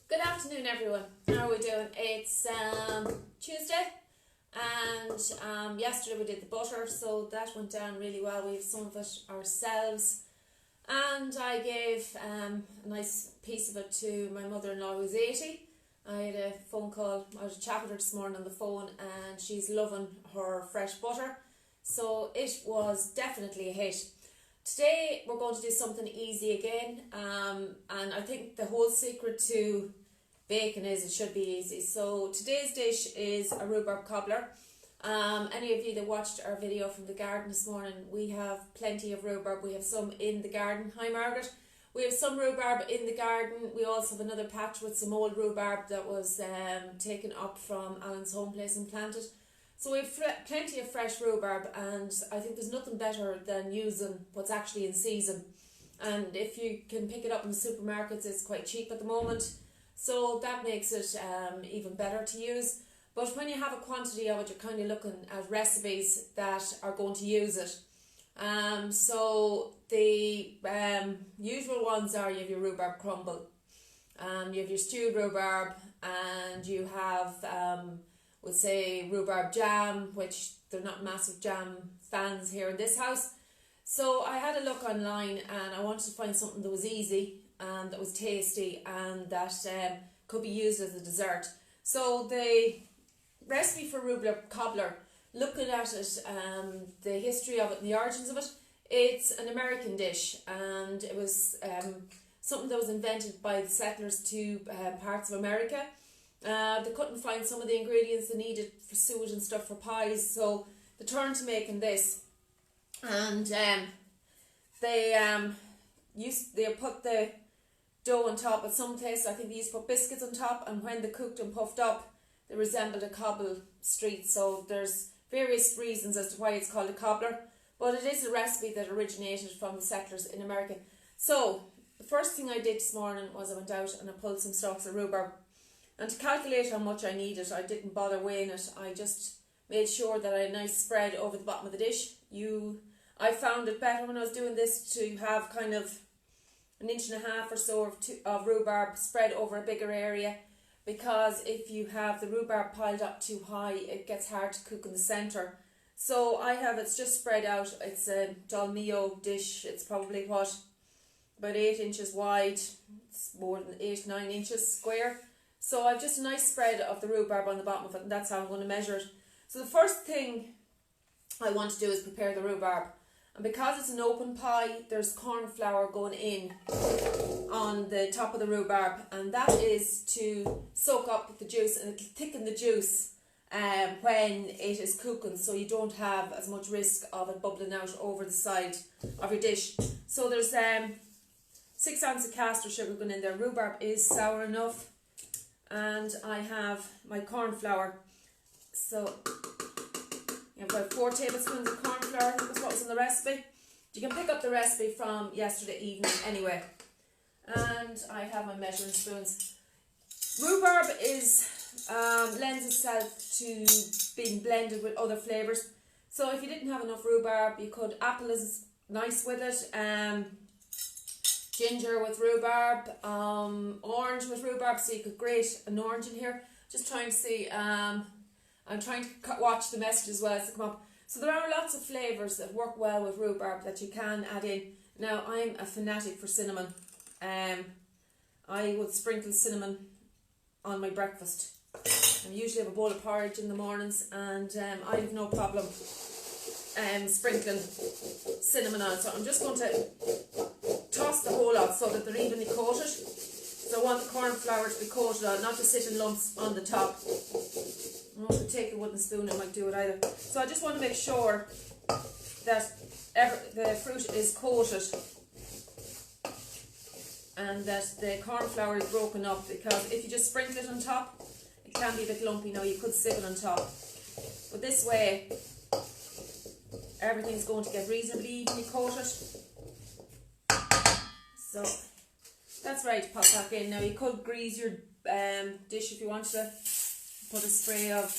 Good afternoon, everyone. How are we doing? It's Tuesday, and yesterday we did the butter, so that went down really well. We have some of it ourselves, and I gave a nice piece of it to my mother-in-law who's 80. I had a phone call, I was chatting with her this morning on the phone, and she's loving her fresh butter, so it was definitely a hit. Today we're going to do something easy again, and I think the whole secret to bacon is it should be easy. So today's dish is a rhubarb cobbler. Any of you that watched our video from the garden this morning, we have plenty of rhubarb. We have some in the garden. Hi Margaret. We have some rhubarb in the garden. We also have another patch with some old rhubarb that was taken up from Alan's home place and planted. So we have plenty of fresh rhubarb, and I think there's nothing better than using what's actually in season. And if you can pick it up in the supermarkets, it's quite cheap at the moment, so that makes it even better to use. But when you have a quantity of it, you're kind of looking at recipes that are going to use it. So the usual ones are, you have your rhubarb crumble, you have your stewed rhubarb, and you have we'll say rhubarb jam, which they're not massive jam fans here in this house. So I had a look online and I wanted to find something that was easy and that was tasty and that could be used as a dessert. So the recipe for rhubarb cobbler, looking at it, the history of it and the origins of it, it's an American dish, and it was something that was invented by the settlers to parts of America. They couldn't find some of the ingredients they needed for suet and stuff for pies, so they turned to making this. And they put the dough on top. At some places I think they used to put biscuits on top, and when they cooked and puffed up, they resembled a cobble street. So there's various reasons as to why it's called a cobbler, but it is a recipe that originated from the settlers in America. So the first thing I did this morning was I went out and I pulled some stalks of rhubarb. And to calculate how much I needed, I didn't bother weighing it. I just made sure that I had a nice spread over the bottom of the dish. I found it better when I was doing this to have kind of 1.5 inches or so of rhubarb spread over a bigger area, because if you have the rhubarb piled up too high, it gets hard to cook in the centre. So it's just spread out. It's a dolmio dish. It's probably about 8 inches wide. It's more than 8-9 inches square. So I've just a nice spread of the rhubarb on the bottom of it, and that's how I'm going to measure it. So the first thing I want to do is prepare the rhubarb. And because it's an open pie, there's corn flour going in on the top of the rhubarb, and that is to soak up the juice and it'll thicken the juice when it is cooking, so you don't have as much risk of it bubbling out over the side of your dish. So there's 6 ounces of caster sugar going in there. Rhubarb is sour enough. And I have my corn flour. So you have about 4 tablespoons of corn flour. I think that's what was in the recipe. You can pick up the recipe from yesterday evening anyway. And I have my measuring spoons. Rhubarb lends itself to being blended with other flavours. So if you didn't have enough rhubarb, you could, apple is nice with it, ginger with rhubarb, orange with rhubarb, so you could grate an orange in here. Just trying to see, I'm trying to watch the message as well as they come up. So there are lots of flavours that work well with rhubarb that you can add in. Now I'm a fanatic for cinnamon. I would sprinkle cinnamon on my breakfast. I usually have a bowl of porridge in the mornings, and I have no problem sprinkling cinnamon on. So I'm just going to toss the whole lot so that they're evenly coated. So I want the corn flour to be coated on, not to sit in lumps on the top. I don't want to take a wooden spoon, it might do it either. So I just want to make sure that the fruit is coated and that the corn flour is broken up, because if you just sprinkle it on top, it can be a bit lumpy. Now you could sieve it on top, but this way everything's going to get reasonably evenly coated. So that's right to pop back in. Now you could grease your dish if you want to. Put a spray of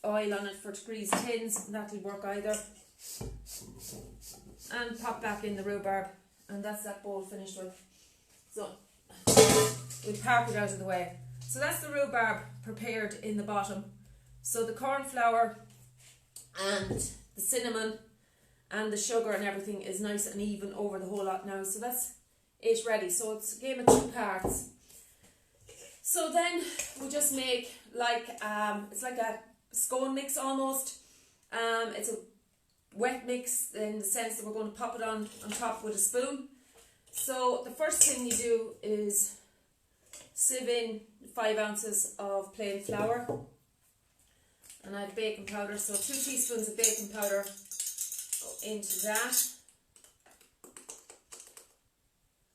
oil on it for to grease tins, and that'll work either. And pop back in the rhubarb, and that's that bowl finished with. So we'll park it out of the way. So that's the rhubarb prepared in the bottom. So the corn flour and the cinnamon and the sugar and everything is nice and even over the whole lot now. So that's it ready. So it's a game of two parts. So then we just make like, it's like a scone mix almost. It's a wet mix in the sense that we're going to pop it on top with a spoon. So the first thing you do is sieve in 5 ounces of plain flour. And I have baking powder, so 2 teaspoons of baking powder go into that.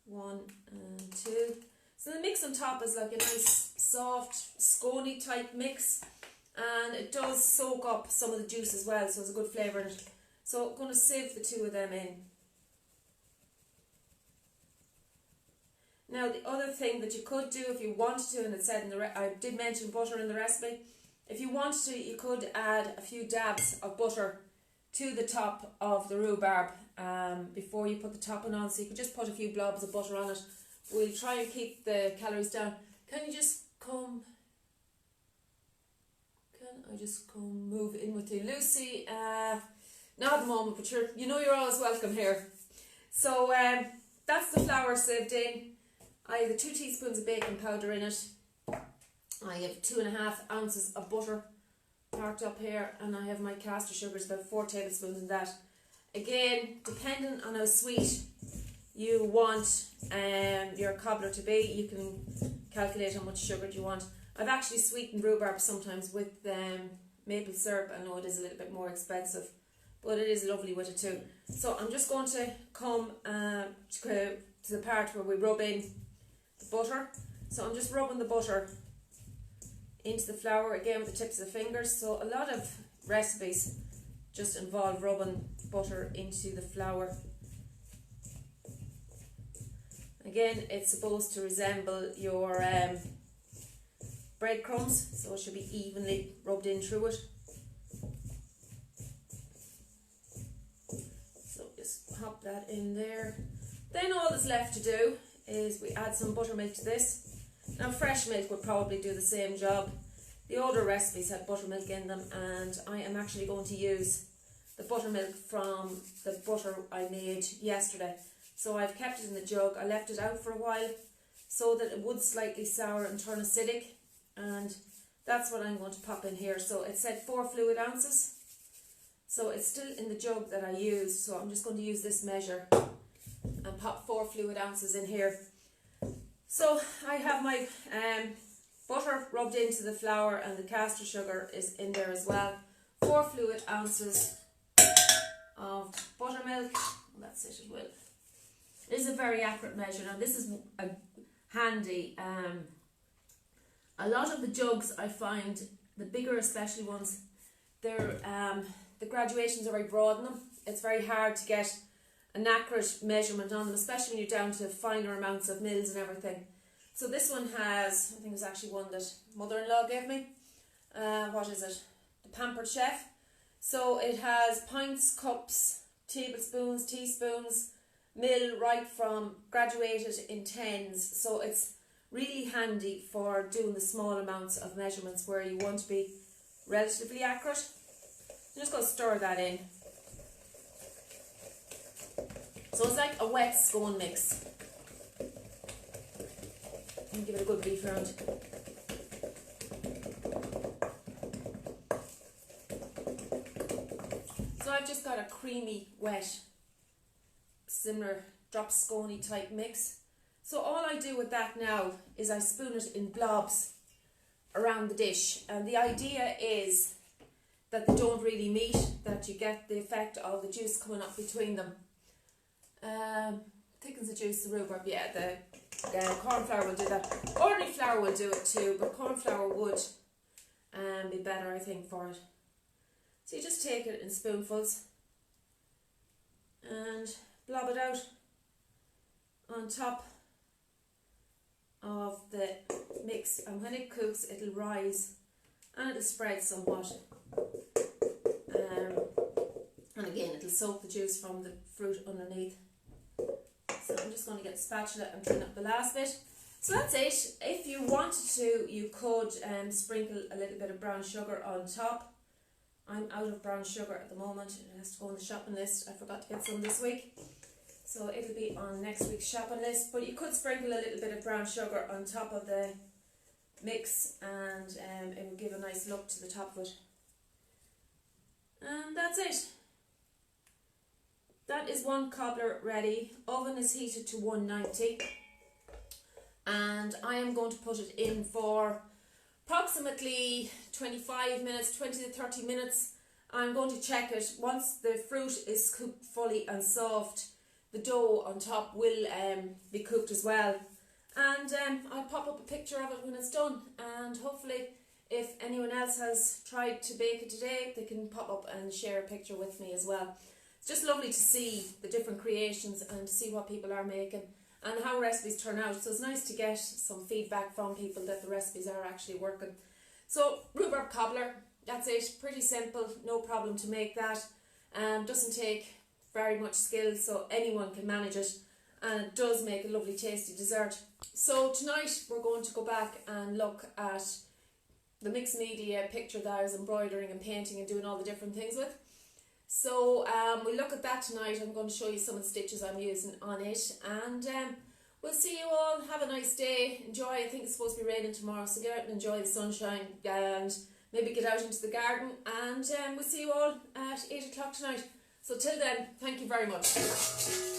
1 and 2. So the mix on top is like a nice soft scony type mix, and it does soak up some of the juice as well, so it's a good flavour in it. So I'm going to sieve the 2 of them in. Now the other thing that you could do if you wanted to, and it said in the I did mention butter in the recipe, if you wanted to you could add a few dabs of butter to the top of the rhubarb before you put the topping on, so you could just put a few blobs of butter on it. We'll try and keep the calories down. Can I just come move in with you, Lucy? Not at the moment, but you know you're always welcome here. So that's the flour sieved in. I have the 2 teaspoons of baking powder in it. I have 2.5 ounces of butter parked up here, and I have my caster sugars, about 4 tablespoons in that. Again, depending on how sweet you want your cobbler to be, you can calculate how much sugar you want. I've actually sweetened rhubarb sometimes with maple syrup. I know it is a little bit more expensive, but it is lovely with it too. So I'm just going to come to the part where we rub in the butter. So I'm just rubbing the butter into the flour again with the tips of the fingers. So a lot of recipes just involve rubbing butter into the flour. Again, it's supposed to resemble your breadcrumbs, so it should be evenly rubbed in through it. So just pop that in there. Then all that's left to do is we add some buttermilk to this. Now fresh milk would probably do the same job. The older recipes had buttermilk in them, and I am actually going to use the buttermilk from the butter I made yesterday. So I've kept it in the jug. I left it out for a while so that it would slightly sour and turn acidic, and that's what I'm going to pop in here. So it said 4 fluid ounces, so it's still in the jug that I used, so I'm just going to use this measure and pop 4 fluid ounces in here. So I have my butter rubbed into the flour, and the caster sugar is in there as well. 4 fluid ounces of buttermilk. That's it, it will. It is a very accurate measure. Now this is handy. A lot of the jugs I find, the bigger especially ones, they're the graduations are very broad in them. It's very hard to get an accurate measurement on them, especially when you're down to finer amounts of mils and everything. So this one has, I think it's actually one that mother-in-law gave me. What is it? The Pampered Chef. So it has pints, cups, tablespoons, teaspoons, mil, right from graduated in tens. So it's really handy for doing the small amounts of measurements where you want to be relatively accurate. I'm just going to stir that in. So it's like a wet scone mix. And give it a good beat round. So I've just got a creamy, wet, similar drop scony type mix. So all I do with that now is I spoon it in blobs around the dish, and the idea is that they don't really meet, that you get the effect of the juice coming up between them. Thickens the juice, the rhubarb, yeah, the corn flour will do that. Ordinary flour will do it too, but corn flour would be better, I think, for it. So you just take it in spoonfuls and blob it out on top of the mix, and when it cooks it'll rise and it'll spread somewhat, and again it'll soak the juice from the fruit underneath. So I'm just going to get the spatula and clean up the last bit. So that's it. If you wanted to, you could sprinkle a little bit of brown sugar on top. I'm out of brown sugar at the moment. It has to go on the shopping list. I forgot to get some this week, so it'll be on next week's shopping list. But you could sprinkle a little bit of brown sugar on top of the mix, and it will give a nice look to the top of it. And that's it. That is one cobbler ready. Oven is heated to 190, and I am going to put it in for approximately 25 minutes, 20 to 30 minutes. I'm going to check it. Once the fruit is cooked fully and soft, the dough on top will be cooked as well. And I'll pop up a picture of it when it's done, and hopefully if anyone else has tried to bake it today, they can pop up and share a picture with me as well. It's just lovely to see the different creations and to see what people are making and how recipes turn out. So it's nice to get some feedback from people that the recipes are actually working. So rhubarb cobbler, that's it. Pretty simple, no problem to make that. Doesn't take very much skill, so anyone can manage it, and it does make a lovely tasty dessert. So tonight we're going to go back and look at the mixed media picture that I was embroidering and painting and doing all the different things with. So we'll look at that tonight. I'm going to show you some of the stitches I'm using on it, and we'll see you all. Have a nice day. Enjoy. I think it's supposed to be raining tomorrow, so get out and enjoy the sunshine and maybe get out into the garden, and we'll see you all at 8 o'clock tonight. So till then, thank you very much.